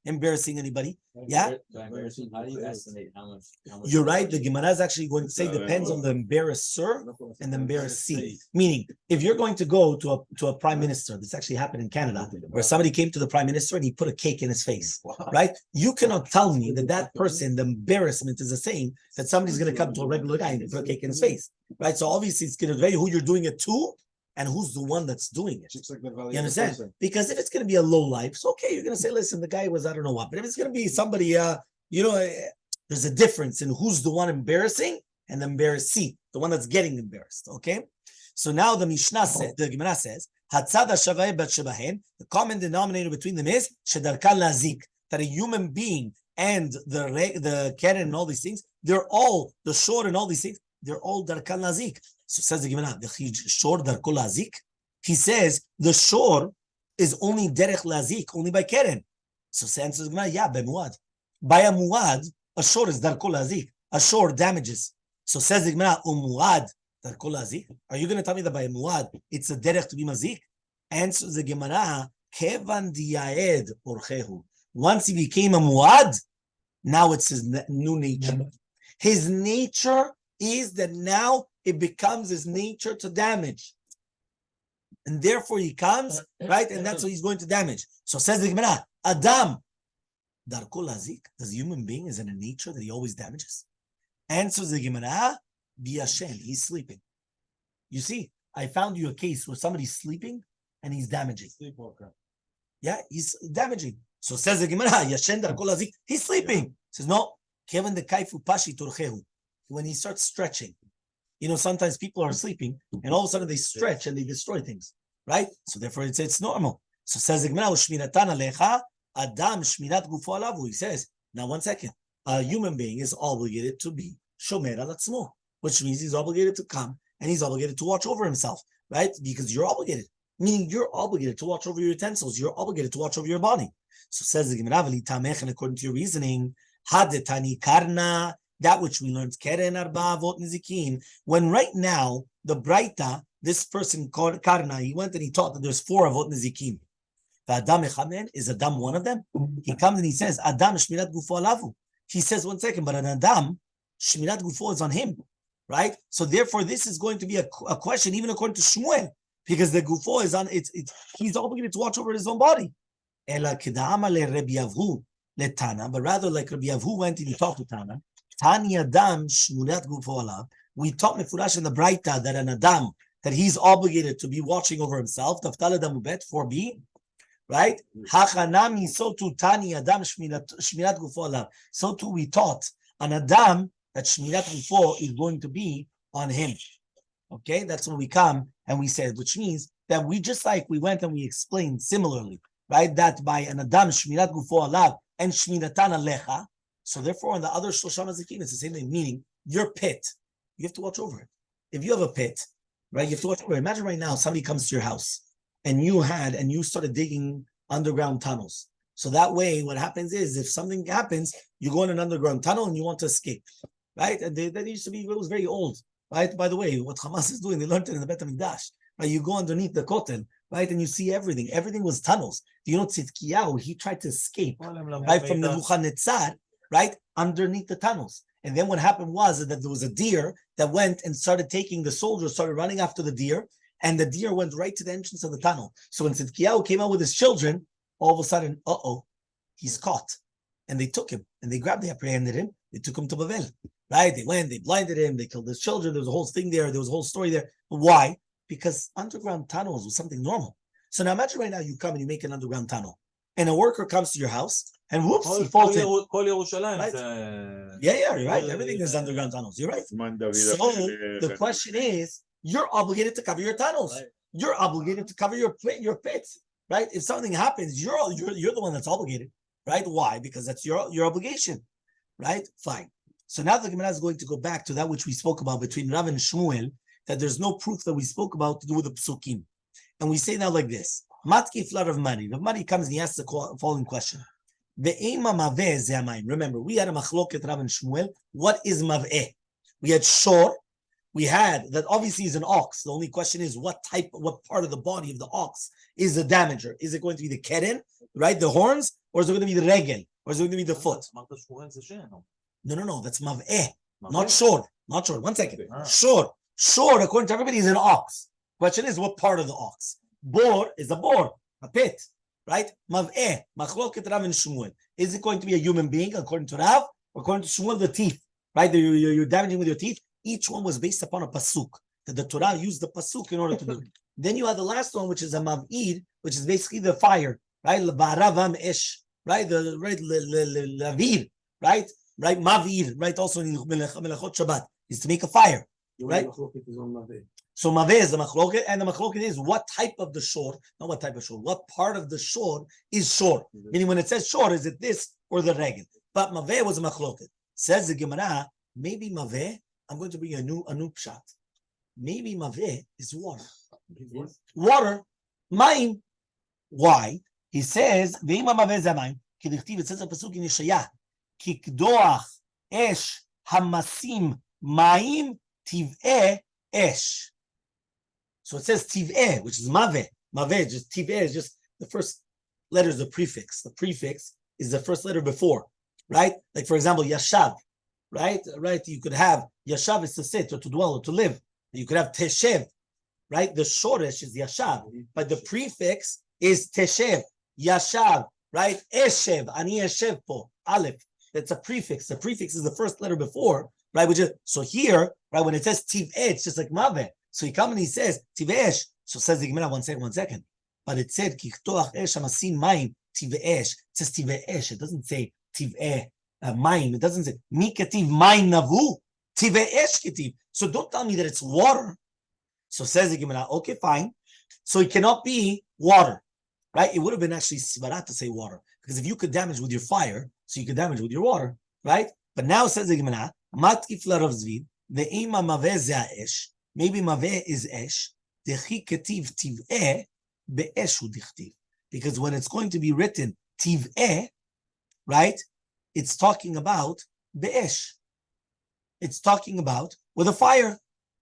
embarrassing anybody. Yeah. How do you estimate how much? You're right. The Gemara is actually going to say depends on the embarrasser and the embarrassee. Meaning, if you're going to go to a prime minister, this actually happened in Canada, where somebody came to the prime minister and he put a cake in his face. Right? You cannot tell me that person, the embarrassment is the same that somebody's going to come to a regular guy and put a cake in his face. Right? So obviously, it's going to vary who you're doing it to. And who's the one that's doing it? You understand? Because if it's going to be a low life, so okay, you're going to say, listen, the guy was, I don't know what. But if it's going to be somebody, there's a difference in who's the one embarrassing and the embarrassee, the one that's getting embarrassed, okay? So now the Mishnah says, the Gemara says, the common denominator between them is shedarkan lazik, that a human being and the keren and all these things, they're all, the shor and all these things, they're all darkan lazik. So says the Gemara, the shor darko lazik. He says the shor is only derech lazik, only by keren. So says the Gemara, yeah, by muad. By a muad, a shor is darko lazik. A shor damages. So says the Gemara, muad darko lazik. Are you going to tell me that by a muad it's a derech to be mazik? Answers the Gemara, kevan diyaed orchehu. Once he became a muad, now it's his new nature. His nature is that now it becomes his nature to damage. And therefore he comes, right? And that's what he's going to damage. So says the Gemara, Adam, darko lazik, does a human being is in a nature that he always damages? Answers the Gemara, biyashen, he's sleeping. You see, I found you a case where somebody's sleeping and he's damaging. Sleepwalker. Yeah, he's damaging. So says the Gemara, yashen darko lazik, he's sleeping. Says no, Kevin the kaifu pashi torchehu. When he starts stretching, sometimes people are sleeping and all of a sudden they stretch and they destroy things, right? So therefore it's normal. So says the Gemara, shmiratan alecha, adam shmirat gufo alavu. He says, now 1 second, a human being is obligated to be shomer al atzmo, which means he's obligated to come and he's obligated to watch over himself, right? Because you're obligated. meaning you're obligated to watch over your utensils. You're obligated to watch over your body. So says the Gemara, and according to your reasoning, hadetani karna, that which we learned, keren arba avot nizikin. When right now the Braita, this person called Karna, he went and he taught that there's 4 avot nizikin. The Adam Echamen, is Adam one of them? He comes and he says, Adam shmirat gufo alavu. He says, 1 second, but an Adam, shmirat gufo is on him, right? So therefore, this is going to be a question, even according to Shmuel, because the gufo is on, he's obligated to watch over his own body. Ela keda'ama le Rabbi Yavhu le Tana, but rather like Rabbi Yavhu went and he talked to Tana, Tani Adam shmulat gufo alav. We taught mefurash in the Braita that an Adam, that he's obligated to be watching over himself. Taftala damubet 4b, right? Hachanami, so too Tani Adam shmirat gufo alav. So too we taught an Adam that shmirat gufo is going to be on him. Okay, that's when we come and we said, which means that we just like we went and we explained similarly, right? That by an Adam shmirat gufo alav and shmiratan alecha. So therefore, on the other Shloshah Mazikin, it's the same thing, meaning your pit, you have to watch over it. If you have a pit, right, you have to watch over it. Imagine right now, somebody comes to your house and you started digging underground tunnels. So that way, what happens is, if something happens, you go in an underground tunnel and you want to escape, right? And that used to be, it was very old, right? By the way, what Hamas is doing, they learned it in the Bet HaMikdash, right? You go underneath the Kotel, right? And you see everything. Everything was tunnels. You know, Tzidkiyahu, he tried to escape, right, from Nebuchadnezzar, right, underneath the tunnels. And then what happened was that there was a deer that went and started taking, the soldiers started running after the deer, and the deer went right to the entrance of the tunnel. So when Tzidkiyahu came out with his children, all of a sudden, he's caught. And they took him, and they apprehended him, they took him to Bavel, right? They went, they blinded him, they killed his children, there was a whole thing there was a whole story there. But why? Because underground tunnels was something normal. So now imagine right now you come and you make an underground tunnel, and a worker comes to your house, and whoops, he falls in. Right? Yeah, you're right. Everything is underground tunnels. You're right. So the question is, you're obligated to cover your tunnels. Right. You're obligated to cover your pits. Right? If something happens, you're the one that's obligated. Right? Why? Because that's your obligation. Right? Fine. So now the Gemara is going to go back to that which we spoke about between Rav and Shmuel, that there's no proof that we spoke about to do with the psukim. And we say now like this. Matki flood of money. Rav Mari comes and he asks the following question. Remember, we had a machloket Rav and Shmuel. What is mav'eh? We had shor. We had that obviously is an ox. The only question is what part of the body of the ox is the damager? Is it going to be the keren, right, the horns, or is it going to be the regel, or is it going to be the foot? No, that's mav'eh, not shor. Not shor. 1 second. Shor, according to everybody, is an ox. Question is what part of the ox? Bor is a pit. Right? Mav'eh, machloket Rav and Shmuel. Is it going to be a human being according to Rav? According to Shmuel, the teeth. Right? You're damaging with your teeth. Each one was based upon a pasuk. That the Torah used the pasuk in order to do it. Then you have the last one, which is a mav'id, which is basically the fire. Right? Ba'aravam esh. Right? Lavir. Right? Right? Mav'id. Right? Also in Melachot Shabbat is to make a fire. Right? So maveh is the machloket, and the machloket is what type of the shor, not what type of shor, what part of the shor is shor. Meaning when it says shor, is it this or the regel? But maveh was a machloket. Says the Gemara, maybe maveh, I'm going to bring a new pshat. Maybe maveh is water. Water, mayim. Why? He says, ve'ima maveh zamayim, kidichtiv, it says a pasuk in Yeshaya, kikdoach esh hamasim mayim tiv'eh esh. So it says tiv'eh, which is maveh. Maveh, just tiv'eh is just the first letter is the prefix. The prefix is the first letter before, right? Like for example, yashav, right? Right? You could have yashav is to sit or to dwell or to live. You could have teshev, right? The shoresh is yashav, but the prefix is teshev, yashav, right? Eshev, ani eshev po, aleph. That's a prefix. The prefix is the first letter before, right? Which is, so here, right? When it says tiv'eh, it's just like maveh. So he comes and he says, Tiv'esh. So says the Gemara, one second. But it said, Kiktoach esh hamasim mayim tiv'esh. It says Tiv'esh. It doesn't say Tiv'eh mayim. It doesn't say, Mi ketiv mayim navu. Tiv'esh ketiv. So don't tell me that it's water. So says the Gemara, okay, fine. So it cannot be water, right? It would have been actually svara to say water. Because if you could damage with your fire, so you could damage with your water, right? But now says the Gemara, Matkif la Rav Zvid, ve'ima maveh zeh esh. Maybe maveh is esh. Dechi ketiv tiv'eh. be'eshu dichtiv. Because when it's going to be written tiv'eh, right? It's talking about be'esh. It's talking about with a fire,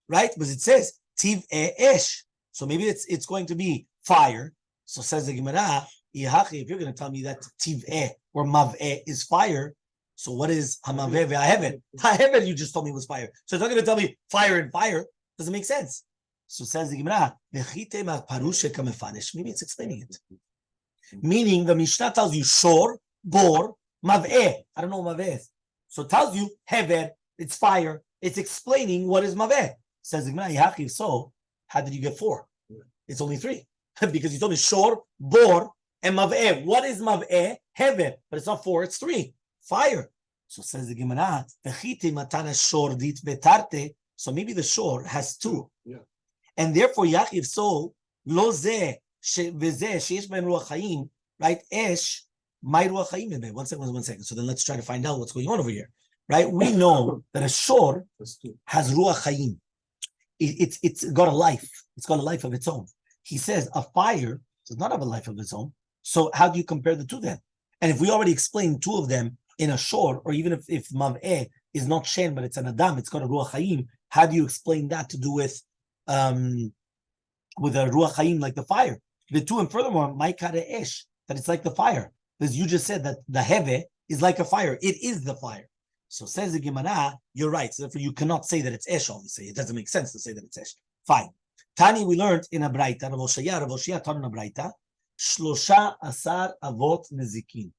right? Because it says tiv'eh esh. So maybe it's going to be fire. So says the Gemara, if you're going to tell me that tiv'eh or mav'eh is fire, so what is hamaveh ve'ahevet? Hahevet you just told me was fire. So it's not going to tell me fire and fire. Doesn't make sense. So says the Gemara, maybe it's explaining it. Meaning the Mishnah tells you shor, bor, mav'eh. I don't know what mav'eh is. So it tells you hever, it's fire. It's explaining what is mav'eh. Says the Gemara, so how did you get 4? It's only 3. Because you told me shor, bor, and mav'eh. What is mav'eh? Hever. But it's not 4, it's 3. Fire. So says the Gemara, so maybe the shor has 2. Yeah. And therefore, Yachiv, so, lo zeh, v'zeh, sheyesh ben ruach chaim, right? Esh, my ruach chaim in there. One second. So then let's try to find out what's going on over here, right? We know that a shor has ruach chaim. It's got a life. It's got a life of its own. He says a fire does not have a life of its own. So how do you compare the two then? And if we already explained 2 of them in a shor, or even if mav'eh is not shen, but it's an adam, it's got a ruach chaim, how do you explain that to do with a ruach chaim like the fire? The 2, and furthermore, ma'ikare esh, that it's like the fire. Because you just said that the heve is like a fire. It is the fire. So says the Gemara, you're right. So therefore you cannot say that it's esh, obviously. It doesn't make sense to say that it's esh. Fine. Tani, we learned in a braita, Rav Oshaya taught in a braita, Shlosha asar avot nezikin.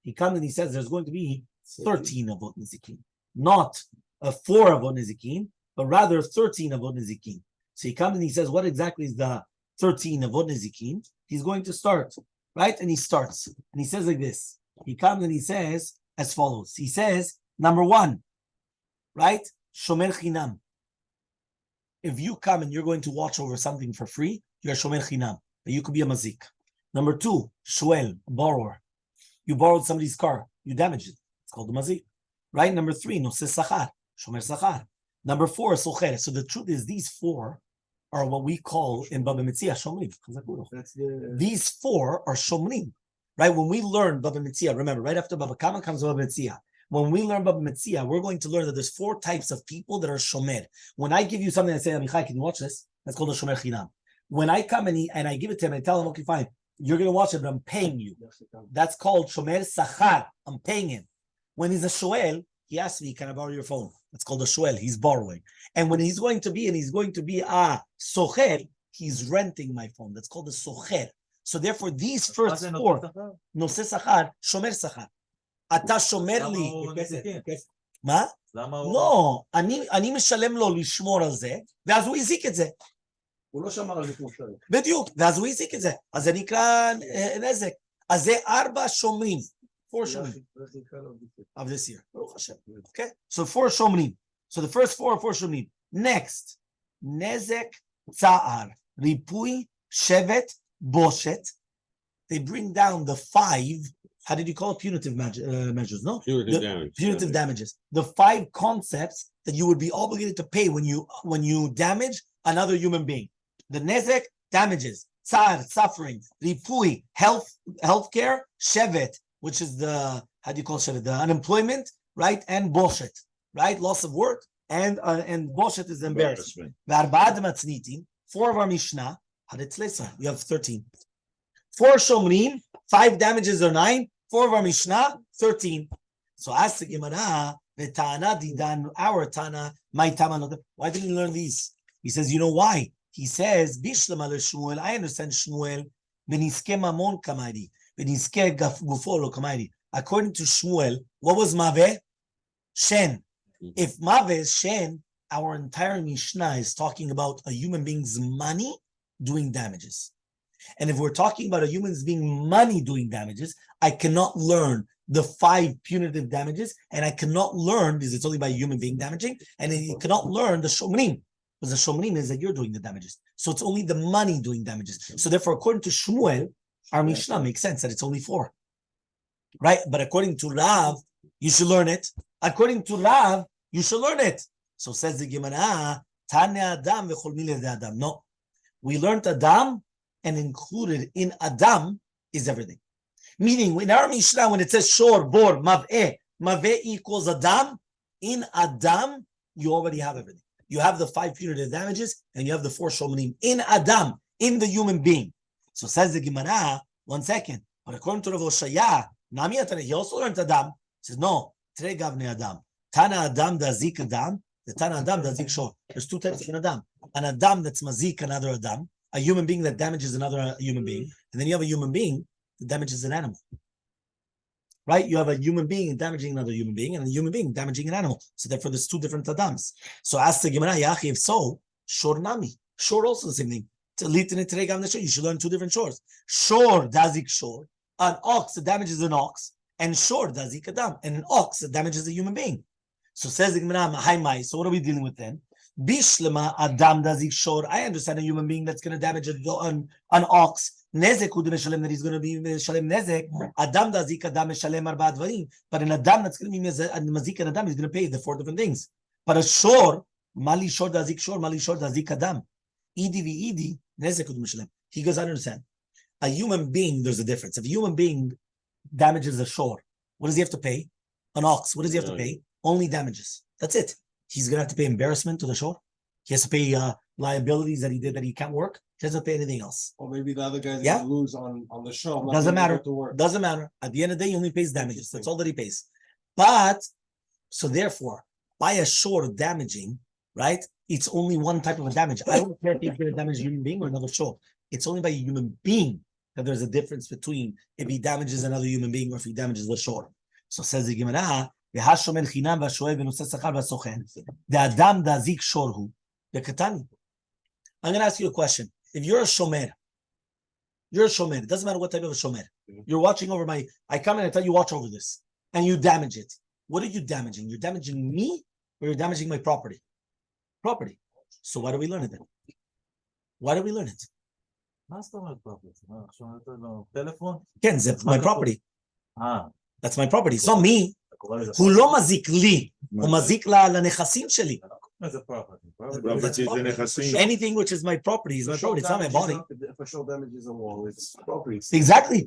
He comes and he says there's going to be 13 avot nezikin. Not 4 avot nezikin, but rather 13 avot nezikin. So he comes and he says, what exactly is the 13 avot nezikin? He's going to start, right? And he starts. And he says like this. He comes and he says as follows. He says, number 1, right? Shomer chinam. If you come and you're going to watch over something for free, you're a shomer chinam. You could be a mazik. Number 2, shuel, borrower. You borrowed somebody's car, you damaged it. It's called a mazik. Right? Number 3, noses sachar, shomer sachar. Number 4, socher. So the truth is, these 4 are what we call in Bava Metzia shomrim. These 4 are shomrim. Right? When we learn Bava Metzia, remember, right after Bava Kamma comes Bava Metzia. When we learn Bava Metzia, we're going to learn that there's 4 types of people that are shomer. When I give you something and say, Amichai, can you watch this? That's called a shomer chinam. When I come and I give it to him and I tell him, okay, fine, you're going to watch it, but I'm paying you. That's called shomer sachar. I'm paying him. When he's a shoel, he asks me, can I borrow your phone? That's called a shoel. He's borrowing. And when he's going to be a socher, he's renting my phone. That's called a socher. So therefore, these first 4, noses sachar, shomer sachar. אתה שומר לי. מה? לא, אני משלם לו לשמור על זה, ואז הוא הזיק את זה. הוא לא שמר על זה כמו שצריך. בדיוק, ואז הוא הזיק את זה. אז זה נקרא נזק. אז זה 4 שומרים. 4 שומרים. Of this year. Okay? So 4 שומרים. So the first 4 are 4 שומרים. Next. נזק, צער, ריפוי, שבט, בושת. They bring down the 5. How did you call it? Punitive measures, no? Punitive damages. The 5 concepts that you would be obligated to pay when you damage another human being. The nezek, damages. Tsar, suffering. Ripui, healthcare. Shevet, which is the, how do you call shevet? The unemployment, right? And boshet, right? Loss of work. And boshet is embarrassment. 4 of our Mishnah. You have 13. 4 shomrim, 5 damages or 9. 4 of our Mishnah, 13. So ask the Gemara, our Tana, my Tana. Why didn't you learn these? He says, you know why? He says, Bishlama Shmuel, I understand Shmuel, Beniske Mamon Kamari, Beniske Gufolo Kamari. According to Shmuel, what was Maveh? Shen. If Maveh is Shen, our entire Mishnah is talking about a human being's money doing damages. And if we're talking about a human being money doing damages, I cannot learn the 5 punitive damages, and I cannot learn, because it's only by a human being damaging, and I cannot learn the shomrim, because the shomrim is that you're doing the damages. So it's only the money doing damages. So therefore, according to Shmuel, our Mishnah makes sense that it's only 4. Right? But according to Rav, you should learn it. According to Rav, you should learn it. So says the Gemara, Tane Adam v'chol mileh de Adam. No. We learned Adam and included in Adam is everything. Meaning, in our Mishnah, when it says shor, bor, maveh equals Adam, in Adam, you already have everything. You have the 5 punitive damages, and you have the 4 shomanim in Adam, in the human being. So says the Gemara, 1 second. But according to Rav Oshaya, he also learned Adam. He says, no, Tre Gavne Adam. Tana Adam dazik Adam, the Tana Adam dazik shor. There's 2 types of an Adam. An Adam that's mazik another Adam, a human being that damages another human being, and then you have a human being that damages an animal. Right? You have a human being damaging another human being, and a human being damaging an animal. So therefore, there's 2 different Adams. So ask the Gemara, Yachi, if so, shor nami. Shor also the same thing. You should learn 2 different shores. Shor dazik shor. An ox that damages an ox, and shor dazik adam, and an ox that damages a human being. So says the Gemara, Mahai Mai. So what are we dealing with then? Bishlema adam dazik shor. I understand a human being that's going to damage an ox. Nezek hu meshalem, that he's going to be meshalem nezek. Adam dazik adam meshalem arba dvarim. But an adam that's going to be mazik an adam, he's going to pay the 4 different things. But a shor, mali shor dazik shor, mali shor dazik adam. Idi vi nezek hu meshalem. He goes, I understand. A human being, there's a difference. If a human being damages a shore, what does he have to pay? An ox, what does he have to pay? Only damages. That's it. He's going to have to pay embarrassment to the shore. He has to pay liabilities that he did that he can't work. He doesn't pay anything else. Or maybe the other guy's going to lose on the show. Doesn't matter. Doesn't matter. At the end of the day, he only pays damages. That's all that he pays. But, so therefore, by a shore damaging, right, it's only one type of a damage. I don't care if he's going to damage a human being or another shore. It's only by a human being that there's a difference between if he damages another human being or if he damages the shore. So says the Gemara, the Adam dazik shorhu, the Katani. I'm going to ask you a question. If you're a shomer, it doesn't matter what type of a shomer. You're watching over I come and I tell you, watch over this, and you damage it. What are you damaging? You're damaging me, or you're damaging my property? Property. So why do we learn it then? Why do we learn it? Ken, that's my property. That's my property. It's not me. הוא לא מזיק לי, הוא מזיק לנכסים שלי. Anything which is my property is my property. It's not my body. If a show damages a wall, it's property. Exactly.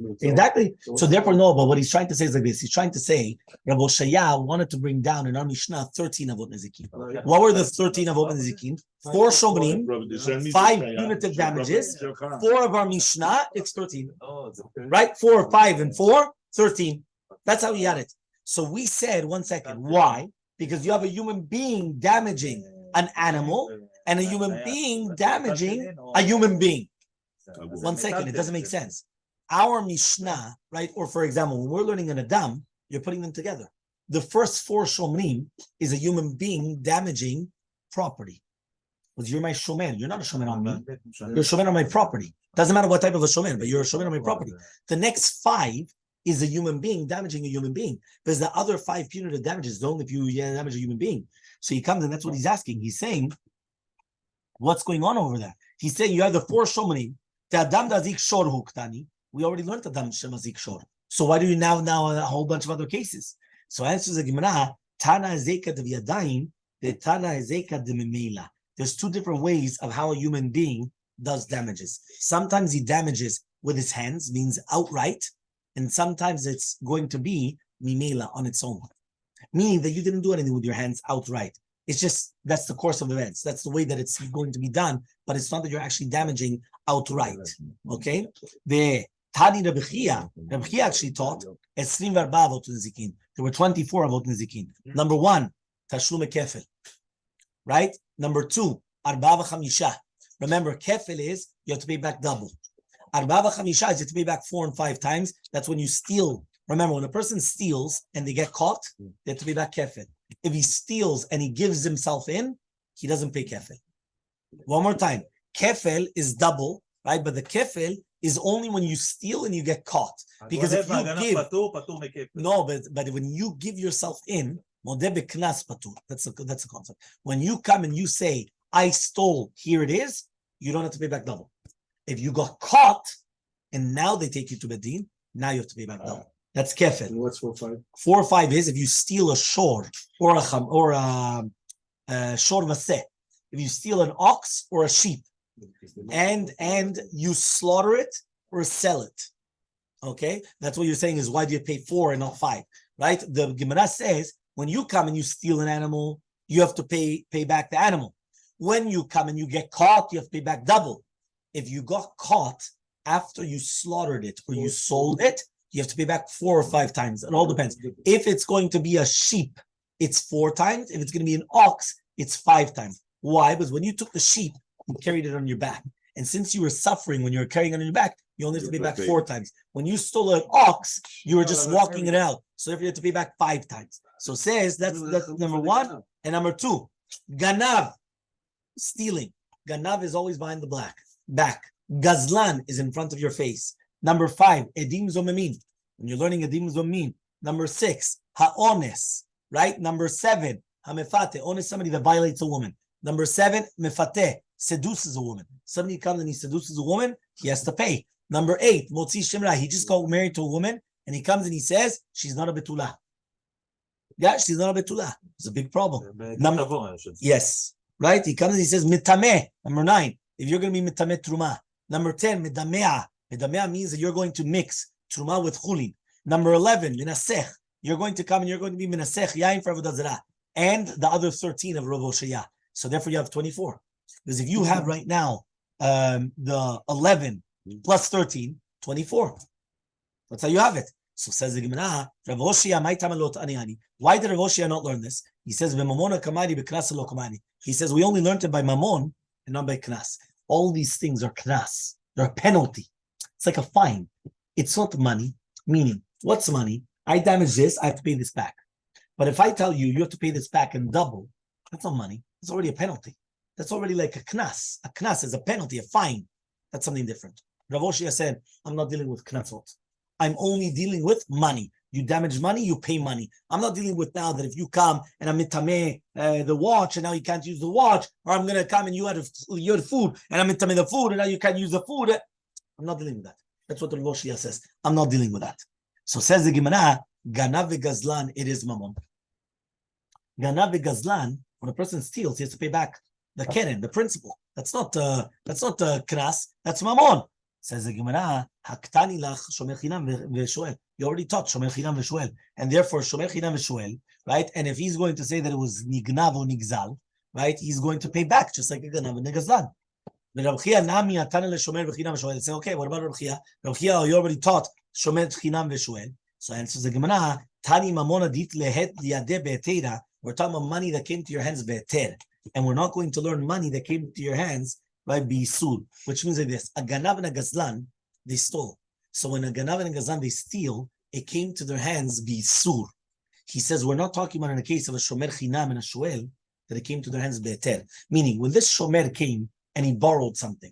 So therefore, no. But what he's trying to say is like this. He's trying to say, Rabbi Shaya wanted to bring down in our Mishnah 13 avot nezikin. What were the 13 avot nezikin? 4 shomanim, 5 punitive damages. 4 of our Mishnah, it's 13. Right? 4, 5, and 4, 13. That's how he had it. So we said, 1 second, why? Because you have a human being damaging an animal and a human being damaging a human being. 1 second, it doesn't make sense. Our Mishnah, right? Or for example, when we're learning an Adam, you're putting them together. The first 4 shomrim is a human being damaging property. Because you're my shomer. You're not a shomer on me. You're a shomer on my property. Doesn't matter what type of a shomer, but you're a shomer on my property. The next 5 is a human being damaging a human being. Because the other 5 punitive damages don't if you damage a human being. So he comes and that's what he's asking. He's saying, what's going on over there? He's saying you have the 4 shomanim. The Adam dazik shor huktani. We already learned Adam shemazik shor. So why do you now a whole bunch of other cases? So answers the Gemara, Tana zeka de v'yadayim, the Tana zeka de memela. There's 2 different ways of how a human being does damages. Sometimes he damages with his hands, means outright. And sometimes it's going to be mimela on its own, meaning that you didn't do anything with your hands outright. It's just that's the course of events. That's the way that it's going to be done, but it's not that you're actually damaging outright. Okay? The Tani Rabbi actually taught Esrim Varba Avot Nezikin. There were 24 Avot Nezikin. Number 1, Tashlum Kefel. Right? Number 2, Bava Kamma. Remember, Kefel is you have to pay back double. Bava Kamma is you have to pay back 4 and 5 times. That's when you steal. Remember, when a person steals and they get caught, they have to pay back kefil. If he steals and he gives himself in, he doesn't pay kefil. One more time. Kefil is double, right? But the kefil is only when you steal and you get caught. Because if you give... No, but when you give yourself in, that's a concept. When you come and you say, I stole, here it is, you don't have to pay back double. If you got caught and now they take you to Bedin, now you have to pay back double. That's kefil. What's 4 5? 4 or 5 is if you steal a shor or a shor vaseh. If you steal an ox or a sheep, and you slaughter it or sell it. Okay, that's what you're saying is why do you pay 4 and not 5, right? The Gemara says when you come and you steal an animal, you have to pay back the animal. When you come and you get caught, you have to pay back double. If you got caught after you slaughtered it or you sold it, you have to pay back 4 or 5 times. It all depends. If it's going to be a sheep, it's 4 times. If it's going to be an ox, it's 5 times. Why? Because when you took the sheep, you carried it on your back. And since you were suffering when you were carrying it on your back, you only have to pay back 4 times. When you stole an ox, you were just walking it out. So if you have to pay back 5 times. So says that's number 1. And number 2, ganav, stealing. Ganav is always behind the back. Gazlan is in front of your face. Number 5, edim zomemim. When you're learning edim zomemim. Number 6, ha'ones, right? Number 7, hamefate. Ones is somebody that violates a woman. Number 7, mefate, seduces a woman. Somebody comes and he seduces a woman, he has to pay. Number 8, motzi shemra. He just got married to a woman and he comes and he says, she's not a betula. Yeah, she's not a betula. It's a big problem. Yes, right? He comes and he says, mitameh. Number 9, if you're going to be mitameh truma. Number 10, medamea. Medamea means that you're going to mix truma with chulin. Number 11, minasech. You're going to come and you're going to be minasech yain for avodah zarah. And the other 13 of Rav Oshaya. So therefore you have 24. Because if you have right now the 11 plus 13, 24. That's how you have it. So says the Gemara, Rav Oshaya, why did Rav Oshaya not learn this? He says, he says, we only learned it by mamon and not by knas. All these things are knas. They're a penalty. It's like a fine. It's not money. Meaning, what's money? I damage this, I have to pay this back. But if I tell you, you have to pay this back in double, that's not money. It's already a penalty. That's already like a knas. A knas is a penalty, a fine. That's something different. Rav Oshaya said, I'm not dealing with knasot. I'm only dealing with money. You damage money, you pay money. I'm not dealing with now that if you come and I'm mitameh the watch and now you can't use the watch, or I'm going to come and you had food and I'm mitameh the food and now you can't use the food. I'm not dealing with that. That's what the Rav Oshaya says. I'm not dealing with that. So says the Gemara, Ganav v'gazlan, it is mamon. Ganav v'gazlan, when a person steals, he has to pay back the keren, the principal. That's not knas, that's mamon. Says the Gemara, Haktani lach shomer chinam v'shoel. You already taught shomer chinam v'shoel, and therefore shomer chinam v'shoel, right? And if he's going to say that it was nignav or nigzal, right, he's going to pay back just like a ganav and a gazlan. The Rabbi nami atana leshomer v'chinam v'shoel. Say, okay, what about Rabbi? Rabbi, you already taught shomer chinam v'shoel. So answers the Gemara, Tani mamona dit lehet liade be'etera. We're talking about money that came to your hands be'eter, and we're not going to learn money that came to your hands by bisul, which means like this: a ganav and a gazlan, they stole. So when a ganav and a gazlan they steal, it came to their hands bisul. He says we're not talking about in the case of a shomer chinam and a shoel that it came to their hands be'eter. Meaning when this shomer came and he borrowed something,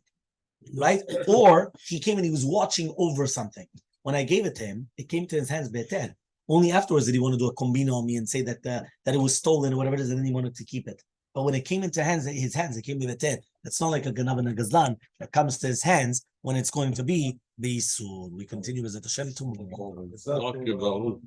right? Or he came and he was watching over something. When I gave it to him, it came to his hands be'eter. Only afterwards did he want to do a combina on me and say that it was stolen or whatever it is, and then he wanted to keep it. But when it came into his hands, it came be'eter. It's not like a ganav and a gazlan that comes to his hands when it's going to be beisur. We continue with the Hashem tomorrow.